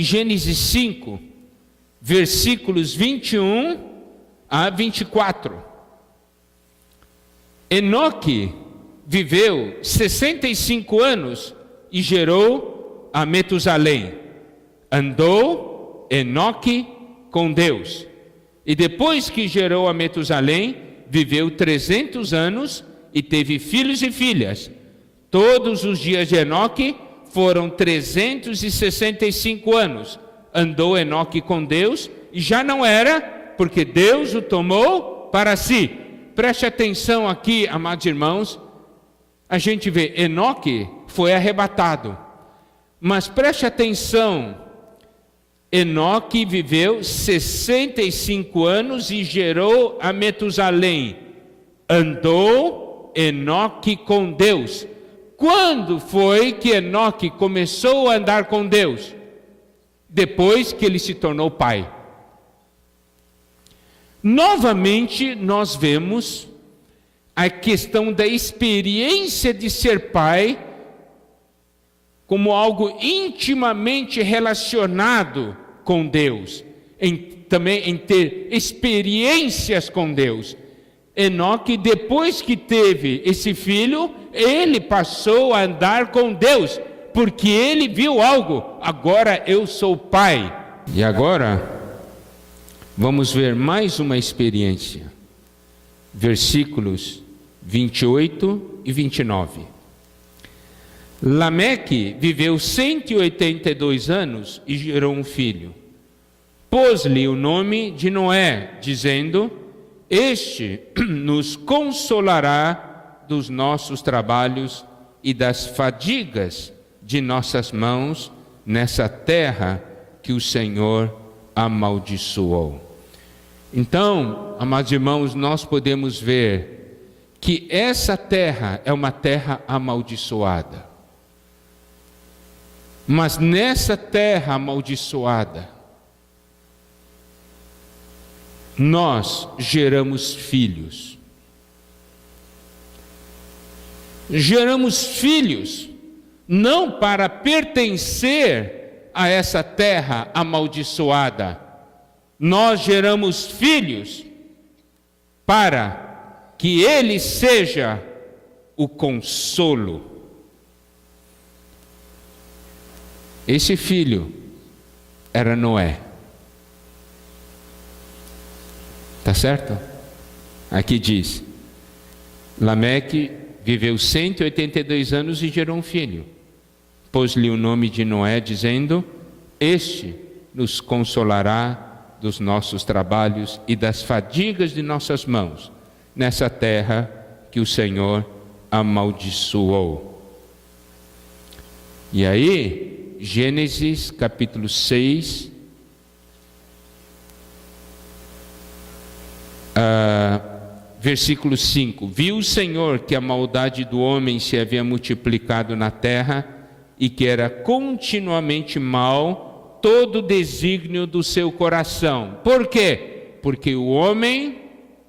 em Gênesis 5, versículos 21 a 24. Enoque viveu 65 anos e gerou a Metusalém. Andou Enoque com Deus. E depois que gerou a Metusalém, viveu 300 anos e teve filhos e filhas. Todos os dias de Enoque foram 365 anos. Andou Enoque com Deus e já não era, porque Deus o tomou para si. Preste atenção aqui, amados irmãos. A gente vê, Enoque foi arrebatado. Mas preste atenção, Enoque viveu 65 anos e gerou a Metusalém. Andou Enoque com Deus. Quando foi que Enoque começou a andar com Deus? Depois que ele se tornou pai. Novamente nós vemos a questão da experiência de ser pai como algo intimamente relacionado com Deus, também em ter experiências com Deus. Enoque, depois que teve esse filho, ele passou a andar com Deus, porque ele viu algo. Agora eu sou pai. E agora vamos ver mais uma experiência. Versículos 28 e 29. Lameque viveu 182 anos e gerou um filho. Pôs-lhe o nome de Noé, dizendo: este nos consolará dos nossos trabalhos e das fadigas de nossas mãos nessa terra que o Senhor amaldiçoou. Então, amados irmãos, nós podemos ver que essa terra é uma terra amaldiçoada. Mas nessa terra amaldiçoada, nós geramos filhos. Geramos filhos não para pertencer a essa terra amaldiçoada. Nós geramos filhos para que ele seja o consolo. Esse filho era Noé. Tá certo? Aqui diz: Lameque viveu 182 anos e gerou um filho. Pôs-lhe o nome de Noé, dizendo: este nos consolará dos nossos trabalhos e das fadigas de nossas mãos, nessa terra que o Senhor amaldiçoou. E aí, Gênesis capítulo 6, versículo 5. Viu o Senhor que a maldade do homem se havia multiplicado na terra e que era continuamente mal todo o desígnio do seu coração. Por quê? Porque o homem,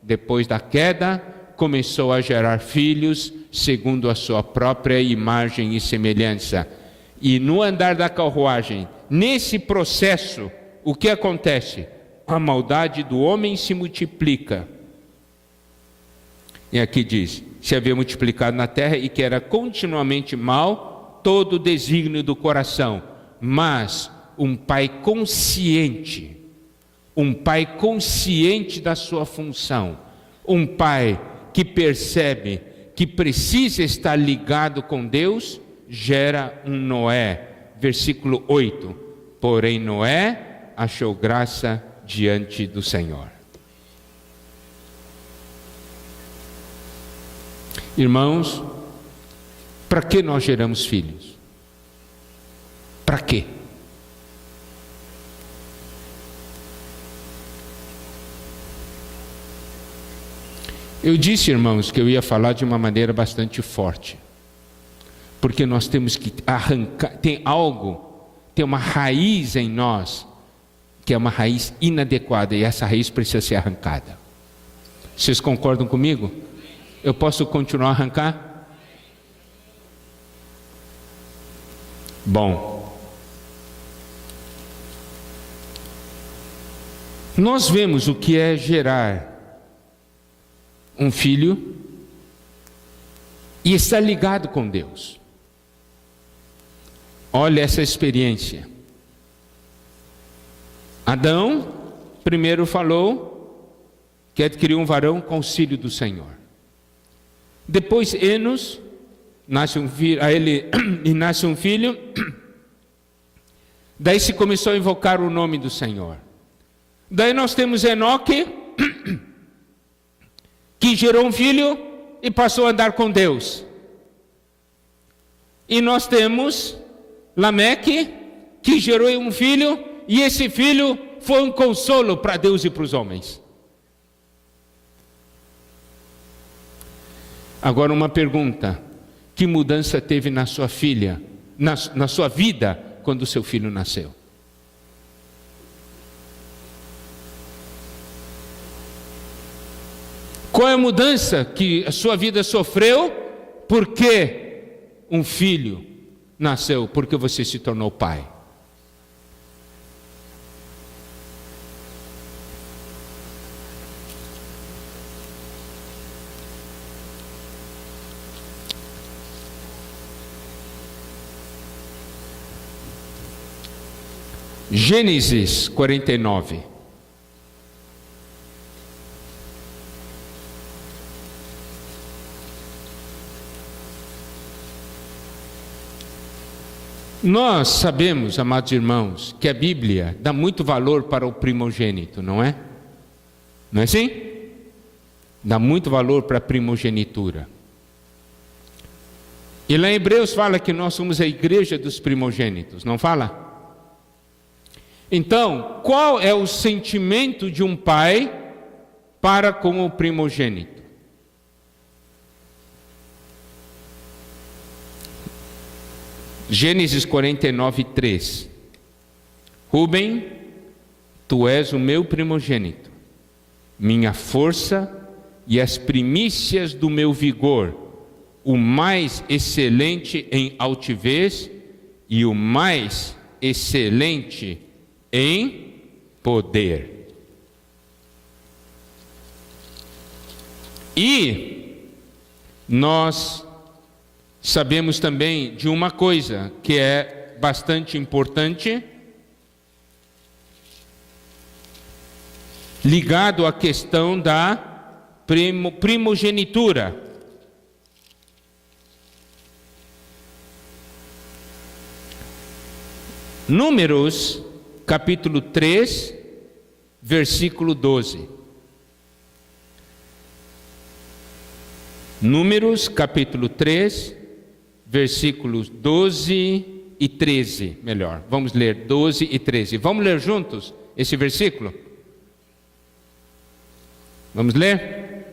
depois da queda, começou a gerar filhos segundo a sua própria imagem e semelhança. E no andar da carruagem, nesse processo, o que acontece? A maldade do homem se multiplica. E aqui diz: se havia multiplicado na terra e que era continuamente mal todo o desígnio do coração. Mas um pai consciente da sua função, um pai que percebe que precisa estar ligado com Deus, gera um Noé. Versículo 8. Porém Noé achou graça diante do Senhor. Irmãos, para que nós geramos filhos? Para quê? Eu disse, irmãos, que eu ia falar de uma maneira bastante forte, porque nós temos que arrancar, tem uma raiz em nós, que é uma raiz inadequada, e essa raiz precisa ser arrancada. Vocês concordam comigo? Eu posso continuar a arrancar? Bom, Nós vemos o que é gerar um filho e estar ligado com Deus. Olha essa experiência. Adão primeiro falou que adquiriu um varão com auxílio do Senhor. Depois Enos nasce um filho, a ele e nasce um filho. Daí se começou a invocar o nome do Senhor. Daí nós temos Enoque, que gerou um filho e passou a andar com Deus. E nós temos Lameque, que gerou um filho, e esse filho foi um consolo para Deus e para os homens. Agora uma pergunta: que mudança teve na sua filha, na sua vida, quando o seu filho nasceu? Qual é a mudança que a sua vida sofreu? Porque um filho nasceu, porque você se tornou pai. Gênesis 49. Nós sabemos, amados irmãos, que a Bíblia dá muito valor para o primogênito, não é? Não é assim? Dá muito valor para a primogenitura. E lá em Hebreus fala que nós somos a igreja dos primogênitos, não fala? Então, qual é o sentimento de um pai para com o primogênito? Gênesis 49, 3. Rúben, tu és o meu primogênito, minha força e as primícias do meu vigor, o mais excelente em altivez e o mais excelente em poder. E nós sabemos também de uma coisa que é bastante importante, ligado à questão da primogenitura. Números, capítulo 3, versículo 12. Números, capítulo 3, versículos 12 e 13, melhor. Vamos ler 12 e 13. Vamos ler juntos esse versículo? Vamos ler?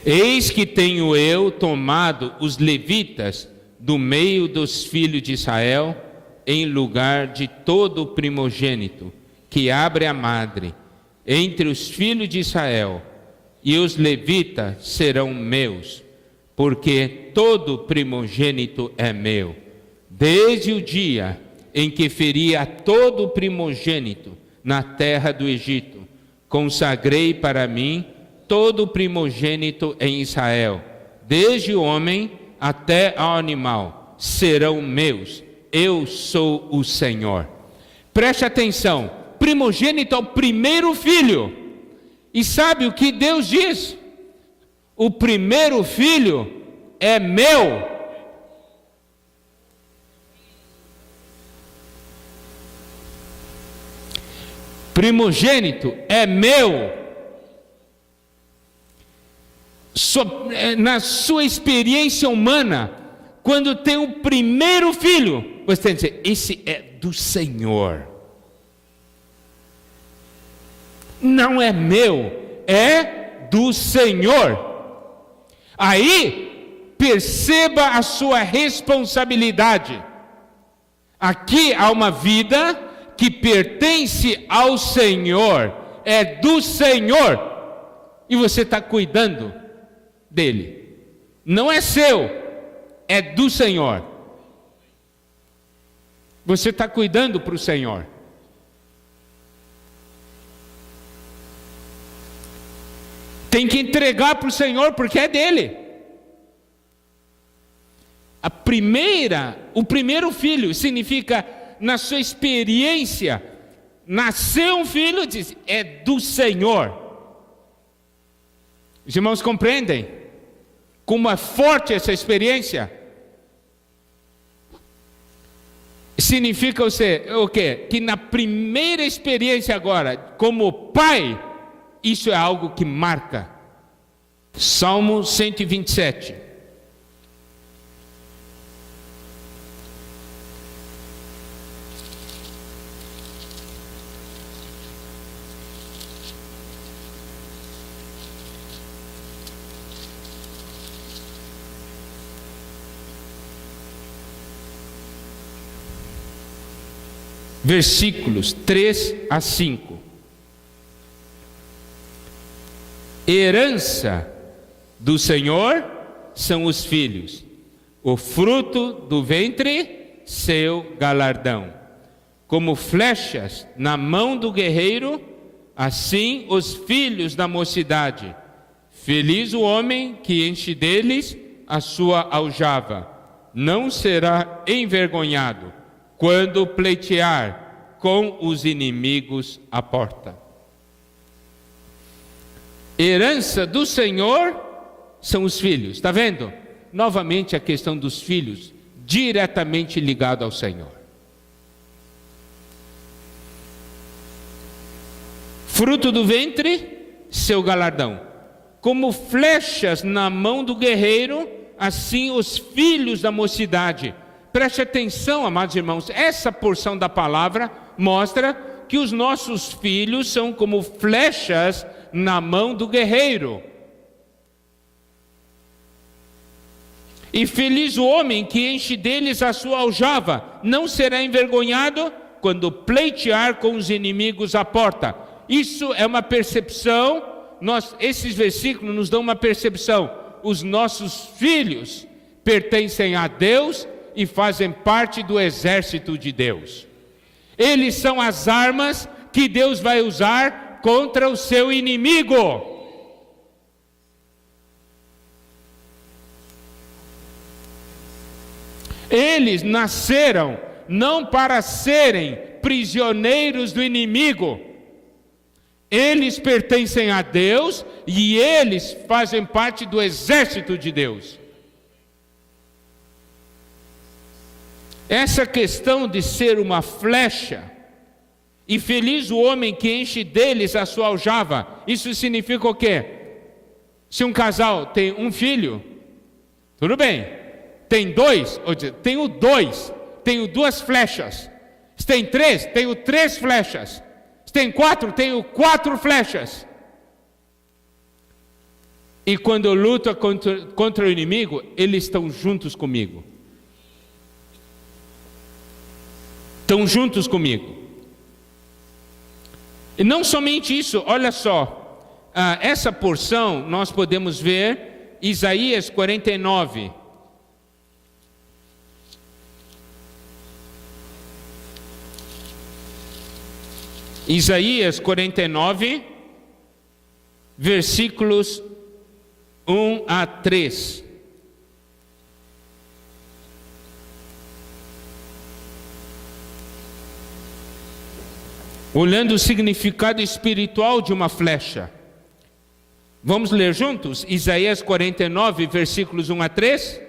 Eis que tenho eu tomado os levitas do meio dos filhos de Israel, em lugar de todo primogênito que abre a madre, entre os filhos de Israel, e os levitas serão meus, porque todo primogênito é meu. Desde o dia em que feri a todo primogênito na terra do Egito, consagrei para mim todo primogênito em Israel, desde o homem até ao animal, serão meus. Eu sou o Senhor. Preste atenção, primogênito é o primeiro filho. E sabe o que Deus diz? O primeiro filho é meu. Primogênito é meu. Na sua experiência humana, quando tem o primeiro filho, você tem que dizer, esse é do Senhor. Não é meu, é do Senhor. Aí, perceba a sua responsabilidade. Aqui há uma vida que pertence ao Senhor, é do Senhor, e você está cuidando dele. Não é seu, é do Senhor. Você está cuidando para o Senhor. Tem que entregar para o Senhor porque é dele. O primeiro filho significa, na sua experiência, nasceu um filho, diz, é do Senhor. Os irmãos compreendem como é forte essa experiência? Significa o quê? Que na primeira experiência agora, como pai, isso é algo que marca. Salmo 127. Versículos 3 a 5. Herança do Senhor são os filhos, o fruto do ventre, seu galardão. Como flechas na mão do guerreiro, assim os filhos da mocidade. Feliz o homem que enche deles a sua aljava, não será envergonhado quando pleitear com os inimigos à porta. Herança do Senhor são os filhos. Está vendo? Novamente a questão dos filhos, diretamente ligado ao Senhor. Fruto do ventre, seu galardão. Como flechas na mão do guerreiro, assim os filhos da mocidade. Preste atenção, amados irmãos, essa porção da palavra mostra que os nossos filhos são como flechas na mão do guerreiro. E feliz o homem que enche deles a sua aljava, não será envergonhado quando pleitear com os inimigos à porta. Isso é uma percepção, esses versículos nos dão uma percepção. Os nossos filhos pertencem a Deus e fazem parte do exército de Deus. Eles são as armas que Deus vai usar contra o seu inimigo. Eles nasceram não para serem prisioneiros do inimigo. Eles pertencem a Deus e eles fazem parte do exército de Deus. Essa questão de ser uma flecha, e feliz o homem que enche deles a sua aljava, isso significa o quê? Se um casal tem um filho, tudo bem. Tem dois, tenho dois, tenho duas flechas. Se tem três, tenho três flechas. Se tem quatro, tenho quatro flechas. E quando eu luto contra o inimigo, eles estão juntos comigo. Estão juntos comigo. E não somente isso, olha só. Essa porção nós podemos ver Isaías 49. Isaías 49, versículos 1 a 3. Olhando o significado espiritual de uma flecha. Vamos ler juntos? Isaías 49, versículos 1 a 3.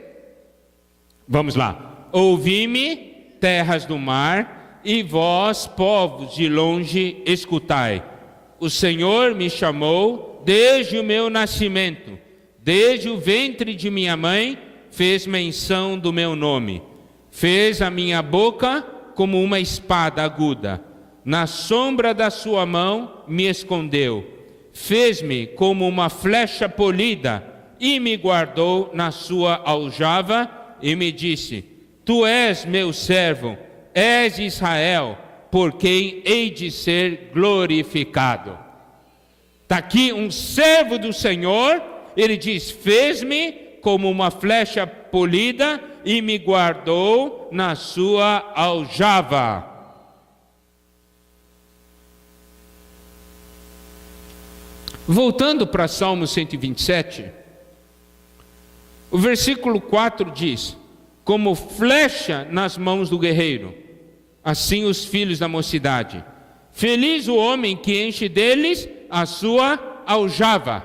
Vamos lá. Ouvi-me, terras do mar, e vós, povos de longe, escutai. O Senhor me chamou desde o meu nascimento, desde o ventre de minha mãe, fez menção do meu nome. Fez a minha boca como uma espada aguda. Na sombra da sua mão me escondeu. Fez-me como uma flecha polida e me guardou na sua aljava e me disse: Tu és meu servo, és Israel, por quem hei de ser glorificado. Está aqui um servo do Senhor, ele diz: fez-me como uma flecha polida e me guardou na sua aljava. Voltando para Salmo 127, o versículo 4 diz: como flecha nas mãos do guerreiro, assim os filhos da mocidade. Feliz o homem que enche deles a sua aljava.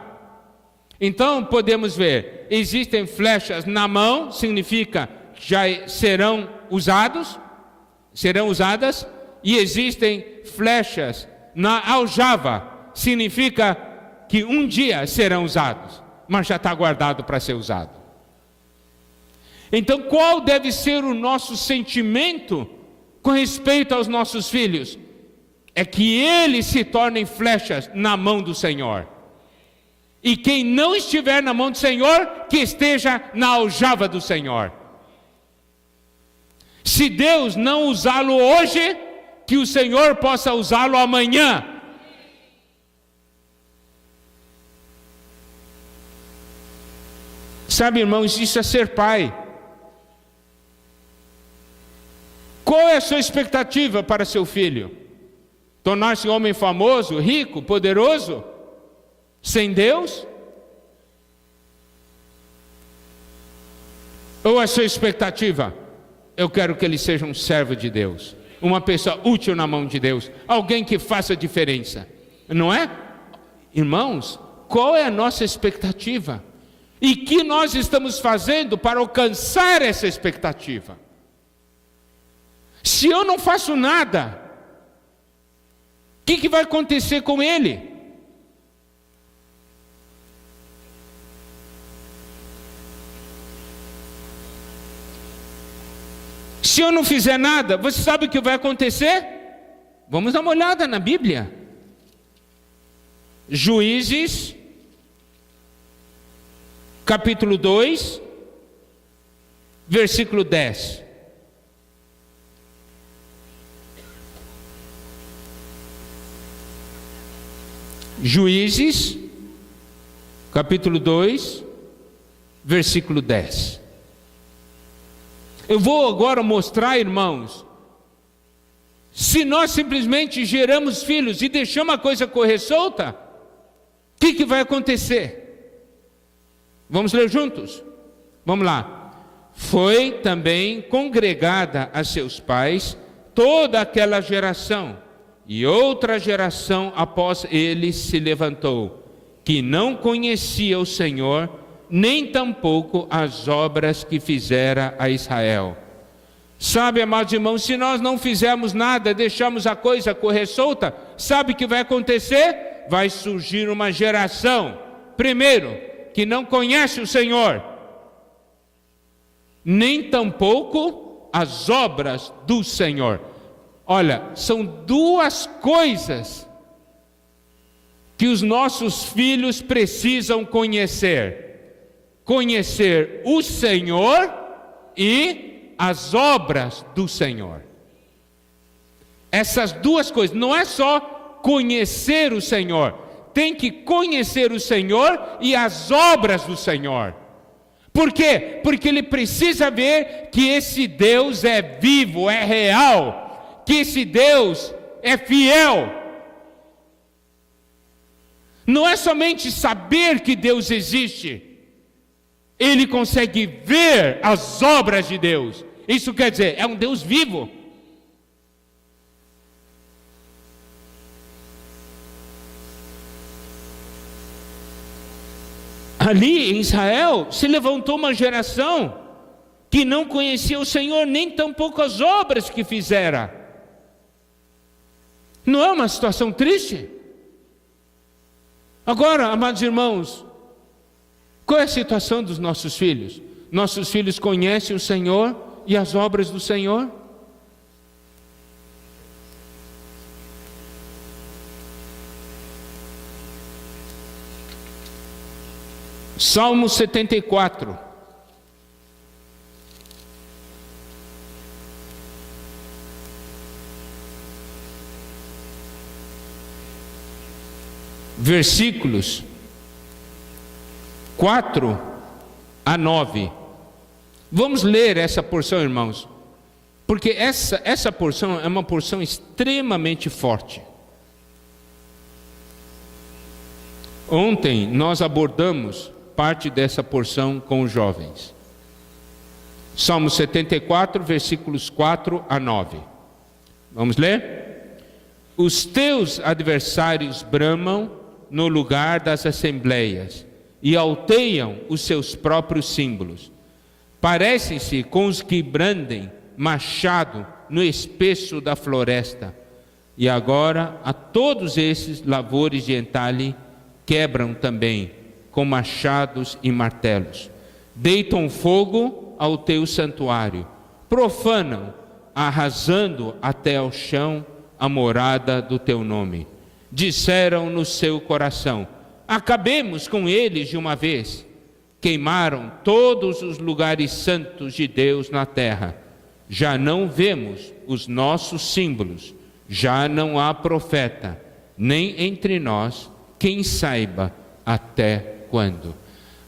Então podemos ver, existem flechas na mão, significa que já serão usadas, e existem flechas na aljava, significa que um dia serão usados, mas já está guardado para ser usado. Então qual deve ser o nosso sentimento com respeito aos nossos filhos? É que eles se tornem flechas na mão do Senhor. E quem não estiver na mão do Senhor, que esteja na aljava do Senhor. Se Deus não usá-lo hoje, que o Senhor possa usá-lo amanhã. Sabe, irmãos, isso é ser pai. Qual é a sua expectativa para seu filho? Tornar-se um homem famoso, rico, poderoso, sem Deus? Ou a sua expectativa? Eu quero que ele seja um servo de Deus, uma pessoa útil na mão de Deus, alguém que faça diferença, não é? Irmãos, qual é a nossa expectativa? E que nós estamos fazendo para alcançar essa expectativa? Se eu não faço nada, o que vai acontecer com ele? Se eu não fizer nada, você sabe o que vai acontecer? Vamos dar uma olhada na Bíblia. Juízes, capítulo 2, versículo 10. Juízes, capítulo 2, versículo 10. Eu vou agora mostrar, irmãos, se nós simplesmente geramos filhos e deixamos a coisa correr solta, o que vai acontecer? Vamos ler juntos? Vamos lá. Foi também congregada a seus pais toda aquela geração, e outra geração após ele se levantou, que não conhecia o Senhor, nem tampouco as obras que fizera a Israel. Sabe, amados irmãos, se nós não fizermos nada, deixamos a coisa correr solta, sabe o que vai acontecer? Vai surgir uma geração, primeiro, que não conhece o Senhor, nem tampouco as obras do Senhor. Olha, são duas coisas que os nossos filhos precisam conhecer: conhecer o Senhor e as obras do Senhor. Essas duas coisas, não é só conhecer o Senhor, tem que conhecer o Senhor e as obras do Senhor. Por quê? Porque ele precisa ver que esse Deus é vivo, é real, que esse Deus é fiel. Não é somente saber que Deus existe, ele consegue ver as obras de Deus. Isso quer dizer, é um Deus vivo. Ali em Israel se levantou uma geração que não conhecia o Senhor, nem tampouco as obras que fizera. Não é uma situação triste? Agora, amados irmãos, qual é a situação dos nossos filhos? Nossos filhos conhecem o Senhor e as obras do Senhor? Salmo 74. Versículos 4 a 9. Vamos ler essa porção, irmãos, porque essa porção é uma porção extremamente forte. Ontem nós abordamos parte dessa porção com os jovens. Salmo 74, versículos 4 a 9. Vamos ler? Os teus adversários bramam no lugar das assembleias e alteiam os seus próprios símbolos. Parecem-se com os que brandem machado no espesso da floresta. E agora a todos esses lavores de entalhe quebram também com machados e martelos. Deitam fogo ao teu santuário, profanam, arrasando até ao chão a morada do teu nome. Disseram no seu coração: acabemos com eles de uma vez. Queimaram todos os lugares santos de Deus na terra. Já não vemos os nossos símbolos, já não há profeta, nem entre nós quem saiba até quando.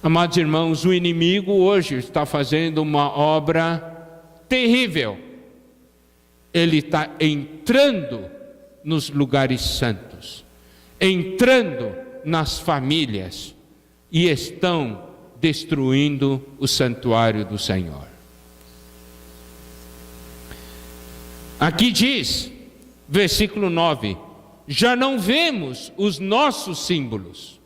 Amados irmãos, o inimigo hoje está fazendo uma obra terrível. Ele está entrando nos lugares santos, entrando nas famílias e estão destruindo o santuário do Senhor. Aqui diz, versículo 9: já não vemos os nossos símbolos.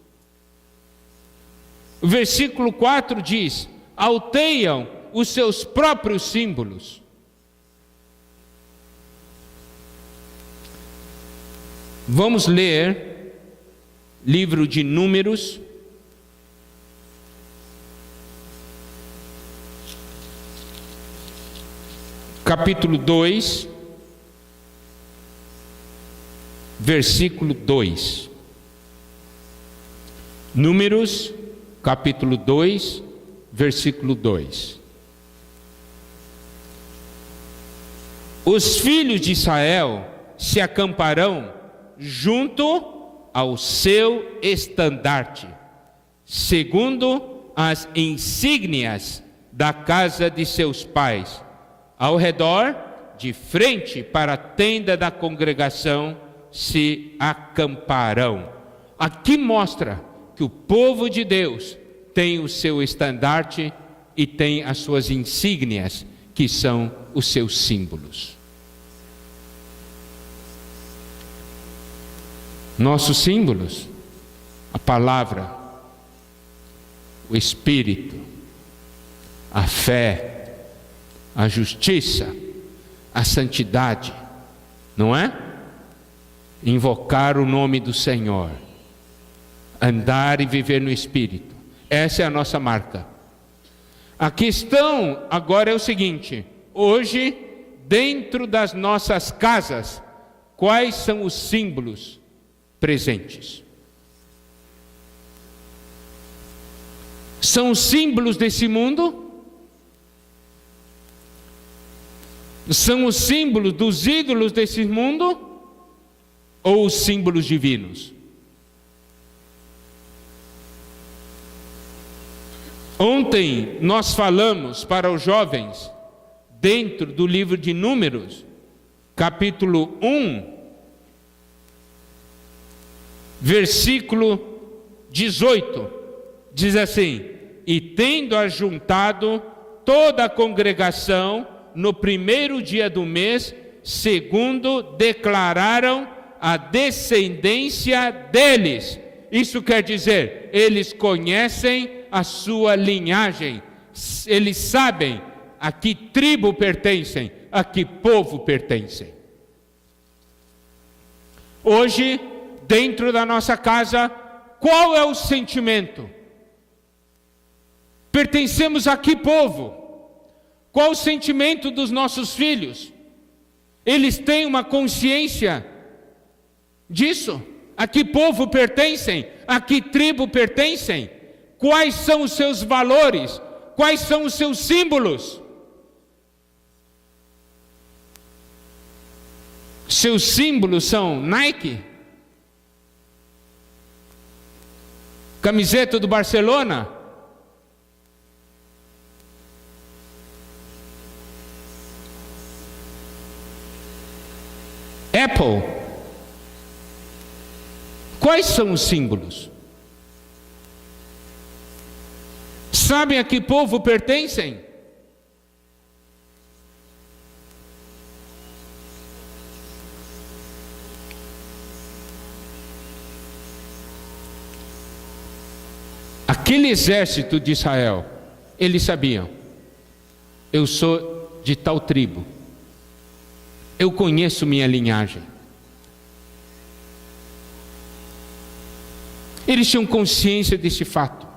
O versículo 4 diz: alteiam os seus próprios símbolos. Vamos ler livro de Números, capítulo 2, versículo 2. Números, capítulo 2, versículo 2. Os filhos de Israel se acamparão junto ao seu estandarte, segundo as insígnias da casa de seus pais, ao redor, de frente para a tenda da congregação, se acamparão. Aqui mostra que o povo de Deus tem o seu estandarte e tem as suas insígnias, que são os seus símbolos. Nossos símbolos: a palavra, o Espírito, a fé, a justiça, a santidade, não é? Invocar o nome do Senhor, andar e viver no Espírito. Essa é a nossa marca. A questão agora é o seguinte: hoje, dentro das nossas casas, quais são os símbolos presentes? São os símbolos desse mundo? São os símbolos dos ídolos desse mundo? Ou os símbolos divinos? Ontem nós falamos para os jovens, dentro do livro de Números, capítulo 1, versículo 18, diz assim: e tendo ajuntado toda a congregação no primeiro dia do mês, segundo declararam a descendência deles. Isso quer dizer, eles conhecem a sua linhagem, eles sabem a que tribo pertencem, a que povo pertencem. Hoje, dentro da nossa casa, qual é o sentimento? Pertencemos a que povo? Qual o sentimento dos nossos filhos? Eles têm uma consciência disso? A que povo pertencem? A que tribo pertencem? Quais são os seus valores? Quais são os seus símbolos? Seus símbolos são Nike? Camiseta do Barcelona? Apple? Quais são os símbolos? Sabem a que povo pertencem? Aquele exército de Israel, eles sabiam: eu sou de tal tribo, eu conheço minha linhagem. Eles tinham consciência desse fato.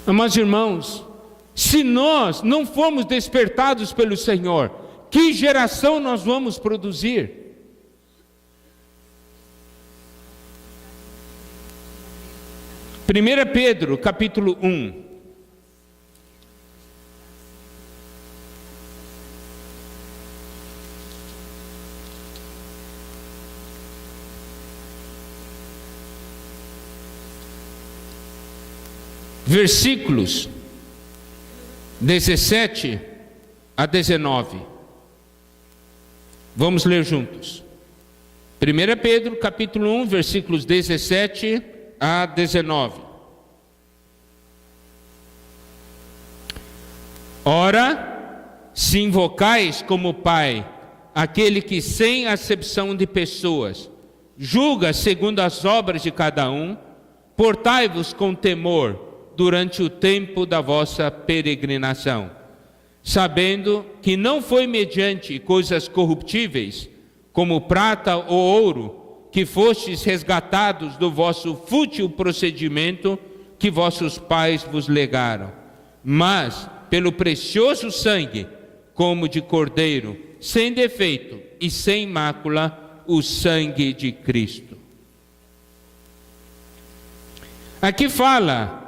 Amados irmãos, se nós não formos despertados pelo Senhor, que geração nós vamos produzir? Primeira Pedro, capítulo 1. Versículos 17 a 19. Vamos ler juntos. 1 Pedro, capítulo 1, versículos 17 a 19. Ora, se invocais como Pai aquele que sem acepção de pessoas julga segundo as obras de cada um, portai-vos com temor durante o tempo da vossa peregrinação, sabendo que não foi mediante coisas corruptíveis, como prata ou ouro, que fostes resgatados do vosso fútil procedimento que vossos pais vos legaram, mas pelo precioso sangue, como de cordeiro, sem defeito e sem mácula, o sangue de Cristo. Aqui fala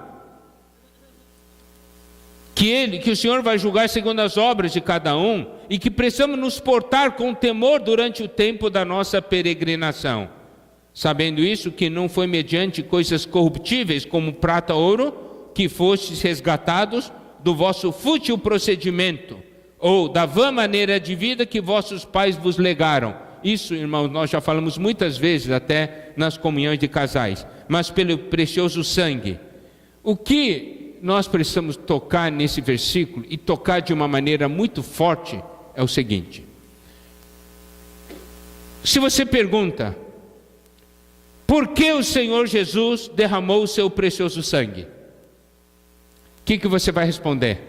que o Senhor vai julgar segundo as obras de cada um, e que precisamos nos portar com temor durante o tempo da nossa peregrinação, sabendo isso, que não foi mediante coisas corruptíveis, como prata ou ouro, que fostes resgatados do vosso fútil procedimento, ou da vã maneira de vida que vossos pais vos legaram. Isso, irmãos, nós já falamos muitas vezes, até nas comunhões de casais. Mas pelo precioso sangue. O que nós precisamos tocar nesse versículo, e tocar de uma maneira muito forte, é o seguinte: se você pergunta, por que o Senhor Jesus derramou o seu precioso sangue? O que você vai responder?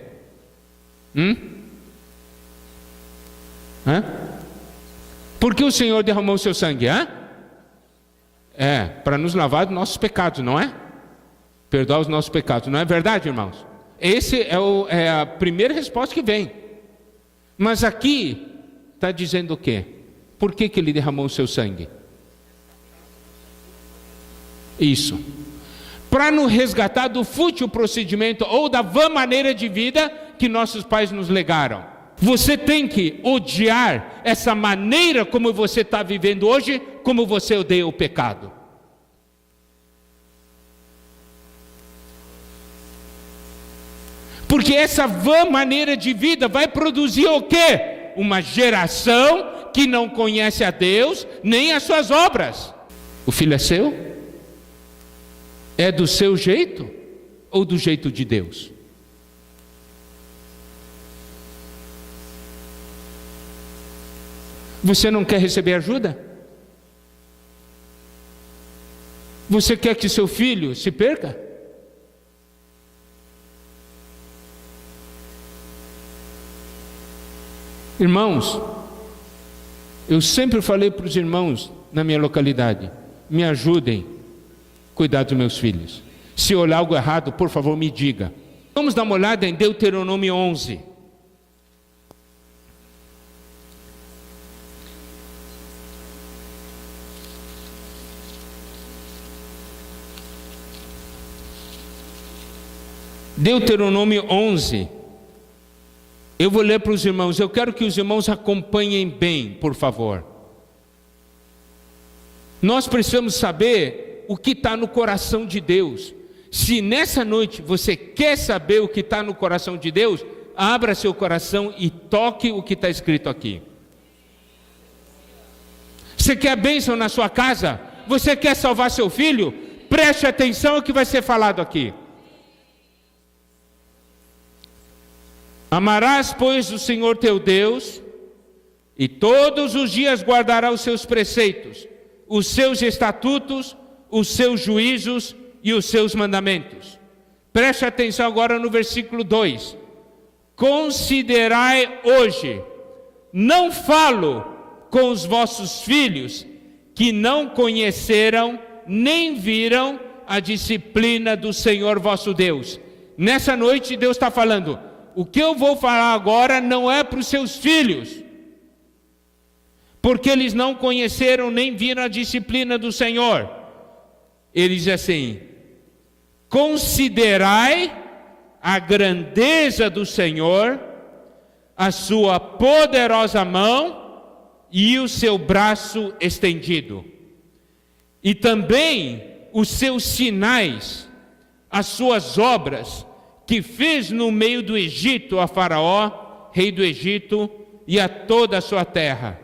Por que o Senhor derramou o seu sangue? Para nos lavar dos nossos pecados, não é? Perdoar os nossos pecados, não é verdade, irmãos? Esse é a primeira resposta que vem. Mas aqui está dizendo o quê? Por que ele derramou o seu sangue? Isso. Para nos resgatar do fútil procedimento ou da vã maneira de vida que nossos pais nos legaram. Você tem que odiar essa maneira como você está vivendo hoje, como você odeia o pecado. Porque essa vã maneira de vida vai produzir o quê? Uma geração que não conhece a Deus, nem as suas obras. O filho é seu? É do seu jeito ou do jeito de Deus? Você não quer receber ajuda? Você quer que seu filho se perca? Irmãos, eu sempre falei para os irmãos na minha localidade: me ajudem a cuidar dos meus filhos. Se olhar algo errado, por favor, me diga. Vamos dar uma olhada em Deuteronômio 11. Deuteronômio 11. Eu vou ler para os irmãos. Eu quero que os irmãos acompanhem bem, por favor. Nós precisamos saber o que está no coração de Deus. Se nessa noite você quer saber o que está no coração de Deus, abra seu coração e toque o que está escrito aqui. Você quer bênção na sua casa? Você quer salvar seu filho? preste atenção ao que vai ser falado aqui. Amarás, pois, o Senhor teu Deus, e todos os dias guardarás os seus preceitos, os seus estatutos, os seus juízos e os seus mandamentos. Preste atenção agora no versículo 2. Considerai hoje, não falo com os vossos filhos, que não conheceram, nem viram a disciplina do Senhor vosso Deus. Nessa noite Deus está falando, o que eu vou falar agora não é para os seus filhos, porque eles não conheceram nem viram a disciplina do Senhor. Ele diz assim, considerai a grandeza do Senhor, a sua poderosa mão e o seu braço estendido, e também os seus sinais, as suas obras, que fez no meio do Egito a Faraó, rei do Egito, e a toda a sua terra,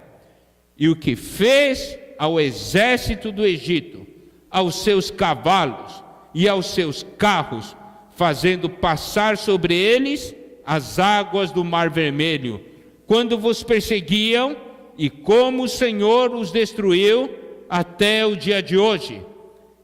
e o que fez ao exército do Egito, aos seus cavalos e aos seus carros, fazendo passar sobre eles as águas do Mar Vermelho, quando vos perseguiam, e como o Senhor os destruiu até o dia de hoje,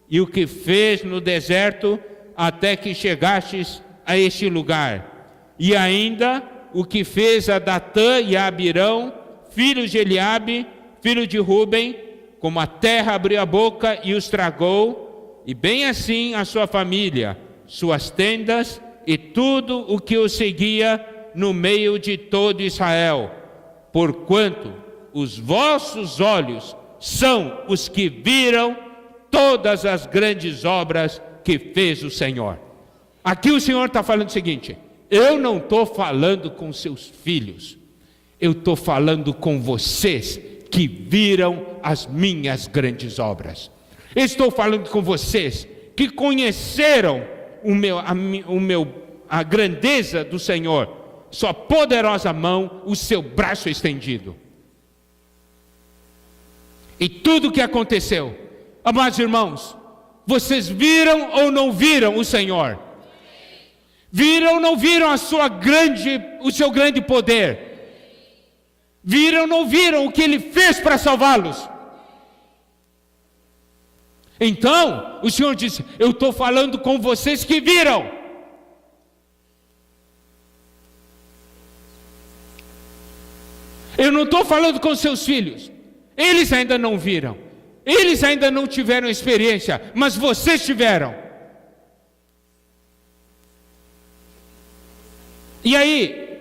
e o que fez no deserto até que chegastes a este lugar, e ainda o que fez a Datã e a Abirão, filhos de Eliabe, filho de Ruben, como a terra abriu a boca e os tragou, e bem assim a sua família, suas tendas e tudo o que os seguia no meio de todo Israel, porquanto os vossos olhos são os que viram todas as grandes obras que fez o Senhor. Aqui o Senhor está falando o seguinte, eu não estou falando com seus filhos, eu estou falando com vocês que viram as minhas grandes obras. Estou falando com vocês que conheceram a grandeza do Senhor, sua poderosa mão, o seu braço estendido. E tudo o que aconteceu, amados irmãos, vocês viram ou não viram o Senhor? Viram ou não viram o seu grande poder? Viram ou não viram o que Ele fez para salvá-los? Então, o Senhor disse, eu estou falando com vocês que viram. Eu não estou falando com seus filhos. Eles ainda não viram. Eles ainda não tiveram experiência, mas vocês tiveram. E aí,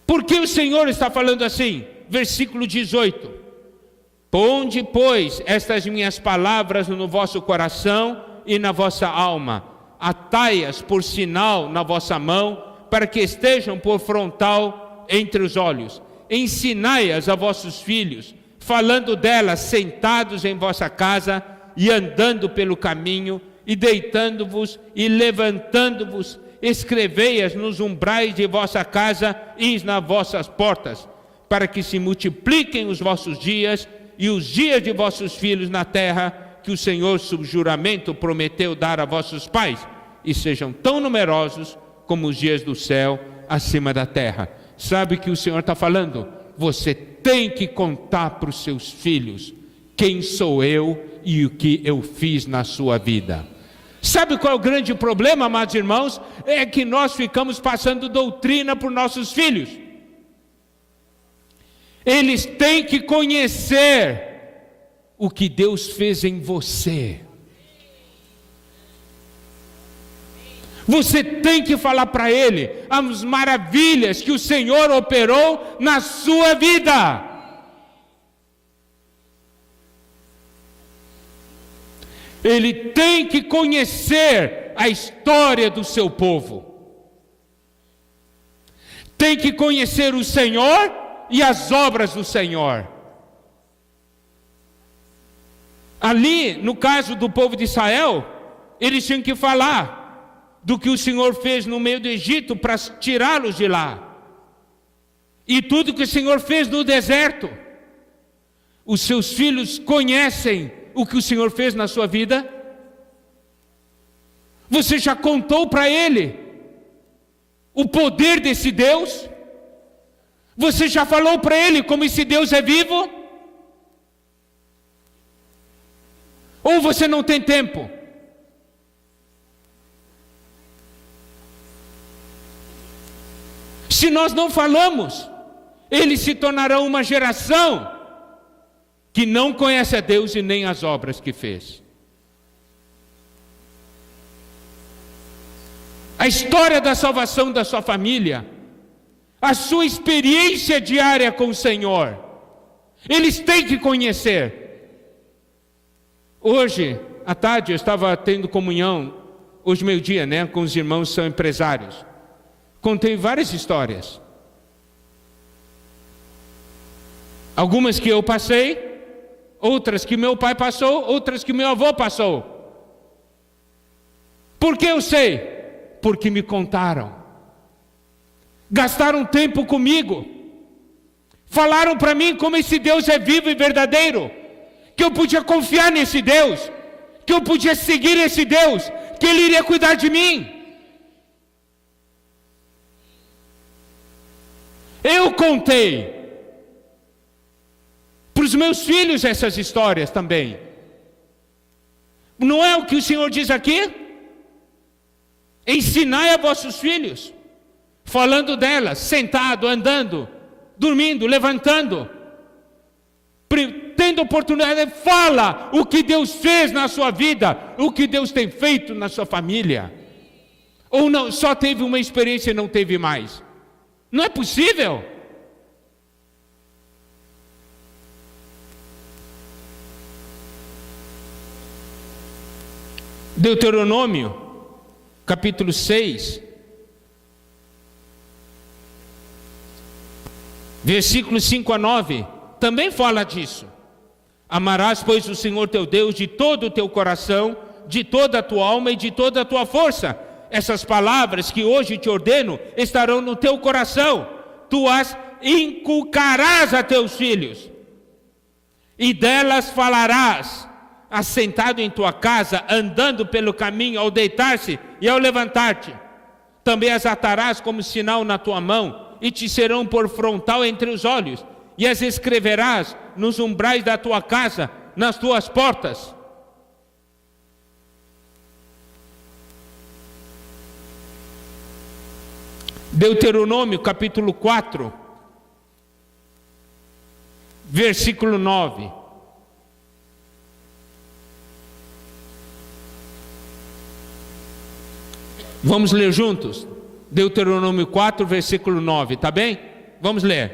por que o Senhor está falando assim? Versículo 18. Ponde, pois, estas minhas palavras no vosso coração e na vossa alma. Atai-as por sinal na vossa mão, para que estejam por frontal entre os olhos. Ensinai-as a vossos filhos, falando delas sentados em vossa casa e andando pelo caminho, e deitando-vos e levantando-vos, escrevei-as nos umbrais de vossa casa e nas vossas portas, para que se multipliquem os vossos dias e os dias de vossos filhos na terra, que o Senhor, sob juramento, prometeu dar a vossos pais, e sejam tão numerosos como os dias do céu acima da terra. Sabe o que o Senhor está falando? Você tem que contar para os seus filhos quem sou eu e o que eu fiz na sua vida. Sabe qual é o grande problema, amados irmãos? É que nós ficamos passando doutrina para os nossos filhos. Eles têm que conhecer o que Deus fez em você. Você tem que falar para ele as maravilhas que o Senhor operou na sua vida. Ele tem que conhecer a história do seu povo. Tem que conhecer o Senhor e as obras do Senhor. Ali, no caso do povo de Israel, eles tinham que falar do que o Senhor fez no meio do Egito para tirá-los de lá. E tudo que o Senhor fez no deserto. Os seus filhos conhecem o que o Senhor fez na sua vida? Você já contou para ele o poder desse Deus? Você já falou para ele como esse Deus é vivo? Ou você não tem tempo? Se nós não falamos, eles se tornarão uma geração que não conhece a Deus e nem as obras que fez. A história da salvação da sua família, a sua experiência diária com o Senhor, eles têm que conhecer. Hoje, à tarde, eu estava tendo comunhão, hoje meio-dia, com os irmãos que são empresários. Contei várias histórias. Algumas que eu passei, outras que meu pai passou, outras que meu avô passou. Por que eu sei? Porque me contaram. Gastaram tempo comigo. Falaram para mim como esse Deus é vivo e verdadeiro. Que eu podia confiar nesse Deus. Que eu podia seguir esse Deus. Que Ele iria cuidar de mim. Eu contei para os meus filhos essas histórias também. Não é o que o Senhor diz aqui? Ensinai a vossos filhos, falando delas, sentado, andando, dormindo, levantando, tendo oportunidade, fala o que Deus fez na sua vida, o que Deus tem feito na sua família. Ou não, só teve uma experiência e não teve mais. Não é possível. Deuteronômio, capítulo 6, versículos 5 a 9, também fala disso. Amarás, pois, o Senhor teu Deus de todo o teu coração, de toda a tua alma e de toda a tua força. Essas palavras que hoje te ordeno estarão no teu coração. Tu as inculcarás a teus filhos, e delas falarás, assentado em tua casa, andando pelo caminho, ao deitar-se e ao levantar-te. Também as atarás como sinal na tua mão, e te serão por frontal entre os olhos, e as escreverás nos umbrais da tua casa, nas tuas portas. Deuteronômio capítulo 4, versículo 9. Vamos ler juntos? Deuteronômio 4, versículo 9, tá bem? Vamos ler.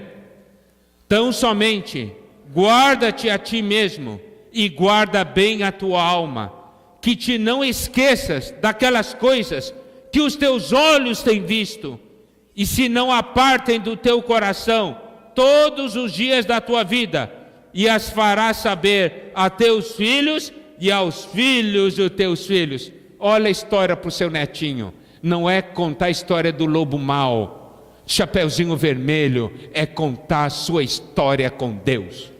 Tão somente guarda-te a ti mesmo e guarda bem a tua alma, que te não esqueças daquelas coisas que os teus olhos têm visto, e se não apartem do teu coração todos os dias da tua vida, e as farás saber a teus filhos e aos filhos dos teus filhos. Olha a história para o seu netinho. Não é contar a história do lobo mau, Chapeuzinho Vermelho, é contar a sua história com Deus.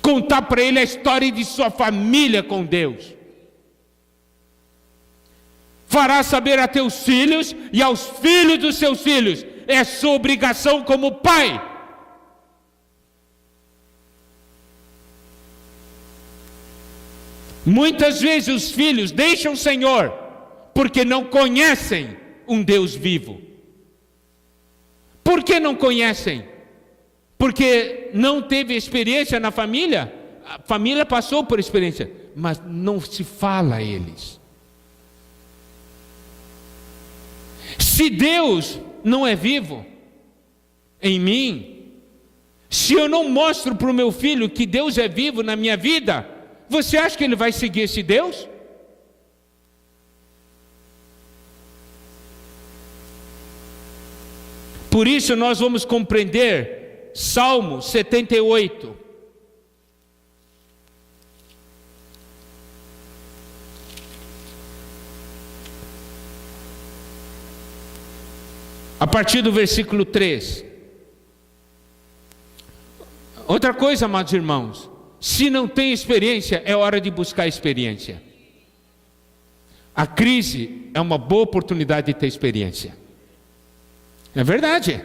Contar para ele a história de sua família com Deus. Fará saber a teus filhos e aos filhos dos seus filhos. É sua obrigação como pai. Muitas vezes os filhos deixam o Senhor porque não conhecem um Deus vivo. Por que não conhecem? Porque não teve experiência na família. A família passou por experiência, mas não se fala a eles. Se Deus não é vivo em mim, se eu não mostro para o meu filho que Deus é vivo na minha vida, você acha que ele vai seguir esse Deus? Por isso nós vamos compreender Salmo 78. A partir do versículo 3. Outra coisa, amados irmãos, se não tem experiência, é hora de buscar experiência. A crise é uma boa oportunidade de ter experiência. É verdade.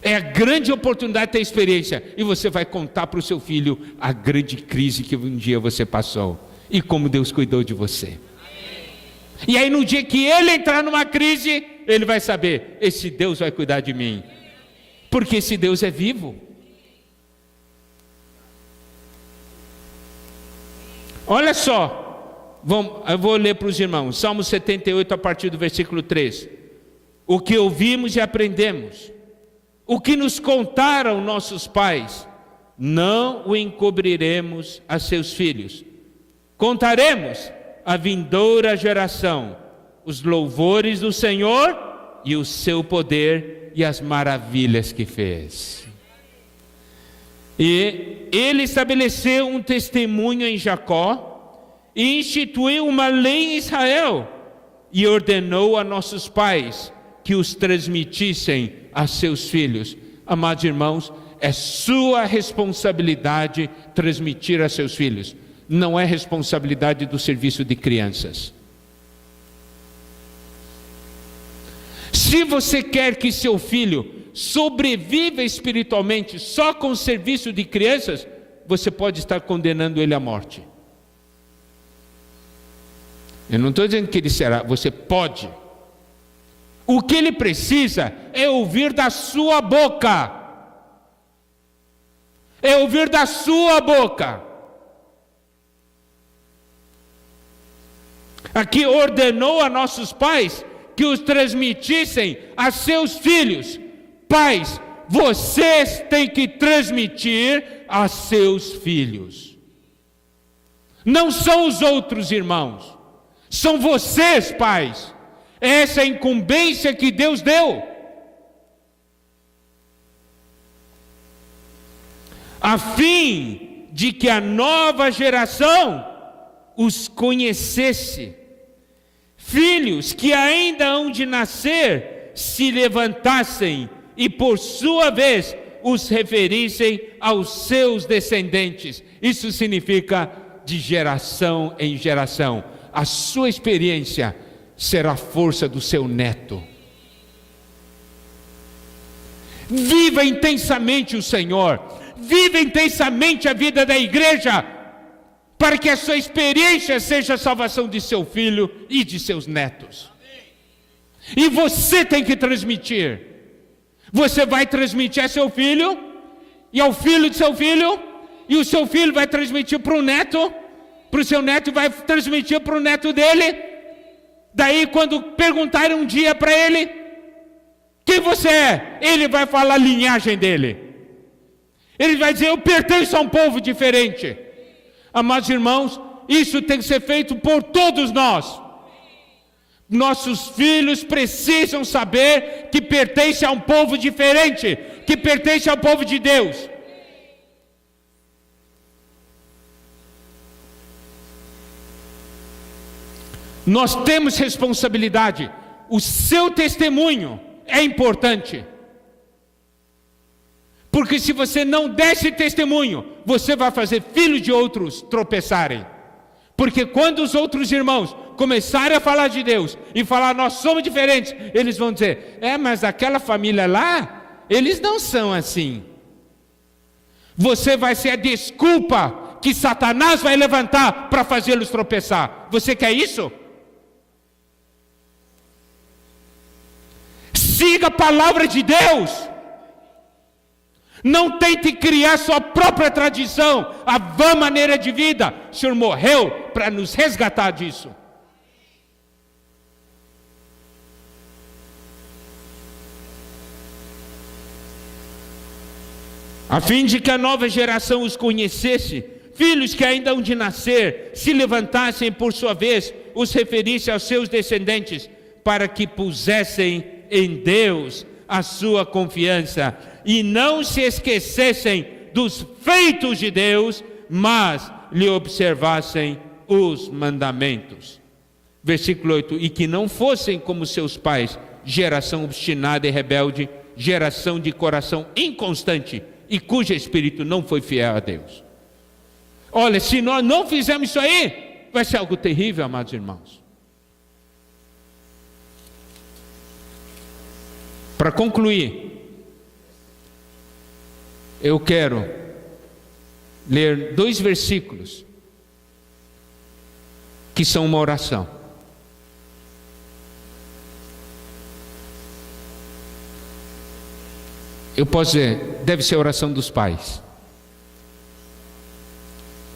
É a grande oportunidade de ter experiência. E você vai contar para o seu filho a grande crise que um dia você passou. E como Deus cuidou de você. E aí no dia que ele entrar numa crise, ele vai saber, esse Deus vai cuidar de mim. Porque esse Deus é vivo. Olha só, eu vou ler para os irmãos, Salmo 78 a partir do versículo 3. O que ouvimos e aprendemos, o que nos contaram nossos pais, não o encobriremos a seus filhos. Contaremos à vindoura geração os louvores do Senhor e o seu poder e as maravilhas que fez. E ele estabeleceu um testemunho em Jacó e instituiu uma lei em Israel e ordenou a nossos pais que os transmitissem a seus filhos. Amados irmãos, é sua responsabilidade transmitir a seus filhos. Não é responsabilidade do serviço de crianças. Se você quer que seu filho sobreviva espiritualmente só com o serviço de crianças, você pode estar condenando ele à morte. Eu não estou dizendo que ele será, você pode. O que ele precisa é ouvir da sua boca. É ouvir da sua boca. Aqui ordenou a nossos pais que os transmitissem a seus filhos. Pais, vocês têm que transmitir a seus filhos. Não são os outros irmãos, são vocês, pais. Essa é a incumbência que Deus deu. A fim de que a nova geração os conhecesse. Filhos que ainda hão de nascer se levantassem e por sua vez os referissem aos seus descendentes. Isso significa de geração em geração. A sua experiência será a força do seu neto. Viva intensamente o Senhor. Viva intensamente a vida da igreja, para que a sua experiência seja a salvação de seu filho e de seus netos. E você tem que transmitir. Você vai transmitir a seu filho, e ao filho de seu filho, e o seu filho vai transmitir para o neto, para o seu neto vai transmitir para o neto dele. Daí quando perguntarem um dia para ele, quem você é? Ele vai falar a linhagem dele. Ele vai dizer, eu pertenço a um povo diferente. Amados irmãos, isso tem que ser feito por todos nós. Nossos filhos precisam saber que pertence a um povo diferente, que pertence ao povo de Deus. Nós temos responsabilidade. O seu testemunho é importante. Porque se você não der esse testemunho, você vai fazer filhos de outros tropeçarem. Porque quando os outros irmãos começarem a falar de Deus e falar, nós somos diferentes, eles vão dizer, mas aquela família lá, eles não são assim. Você vai ser a desculpa que Satanás vai levantar para fazê-los tropeçar. Você quer isso? Siga a palavra de Deus. Não tente criar sua própria tradição, a vã maneira de vida. O Senhor morreu para nos resgatar disso. A fim de que a nova geração os conhecesse, filhos que ainda hão de nascer, se levantassem por sua vez, os referissem aos seus descendentes, para que pusessem em Deus a sua confiança, e não se esquecessem dos feitos de Deus, mas lhe observassem os mandamentos. Versículo 8, e que não fossem como seus pais, geração obstinada e rebelde, geração de coração inconstante, e cujo espírito não foi fiel a Deus. Olha, se nós não fizermos isso aí, vai ser algo terrível, amados irmãos. Para concluir, eu quero ler 2 versículos que são uma oração. Eu posso dizer, deve ser a oração dos pais.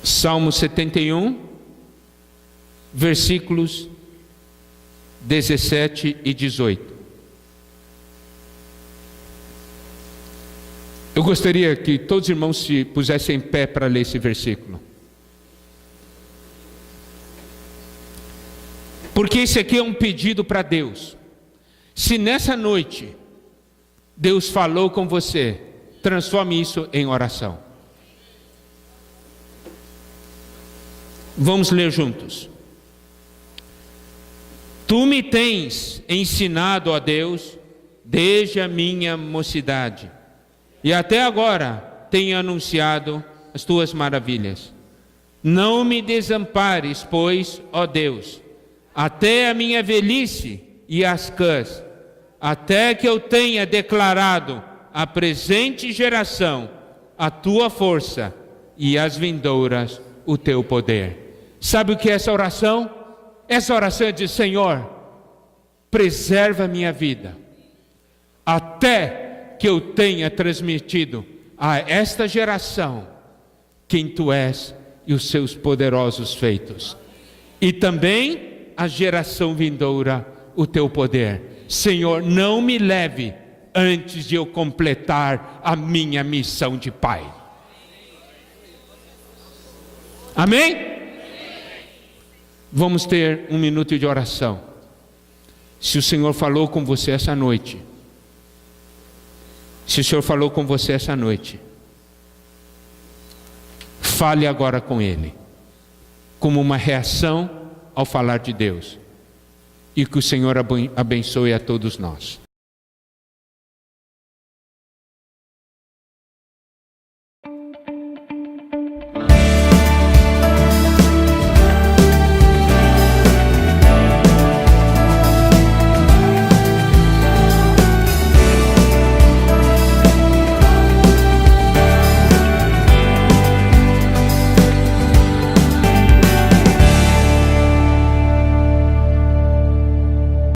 Salmo 71, versículos 17 e 18. Eu gostaria que todos os irmãos se pusessem em pé para ler esse versículo. Porque esse aqui é um pedido para Deus. Se nessa noite Deus falou com você, transforme isso em oração. Vamos ler juntos. Tu me tens ensinado, ó Deus, desde a minha mocidade, e até agora tenho anunciado as tuas maravilhas. Não me desampares, pois, ó Deus, até a minha velhice e as cãs, até que eu tenha declarado à presente geração a tua força e às vindouras o teu poder. Sabe o que é essa oração? Essa oração é de Senhor, preserva a minha vida, até que eu tenha transmitido a esta geração quem tu és e os seus poderosos feitos, e também a geração vindoura o teu poder. Senhor, não me leve antes de eu completar a minha missão de pai. Amém? Vamos ter um minuto de oração. Se o Senhor falou com você essa noite, fale agora com Ele, como uma reação ao falar de Deus. E que o Senhor abençoe a todos nós.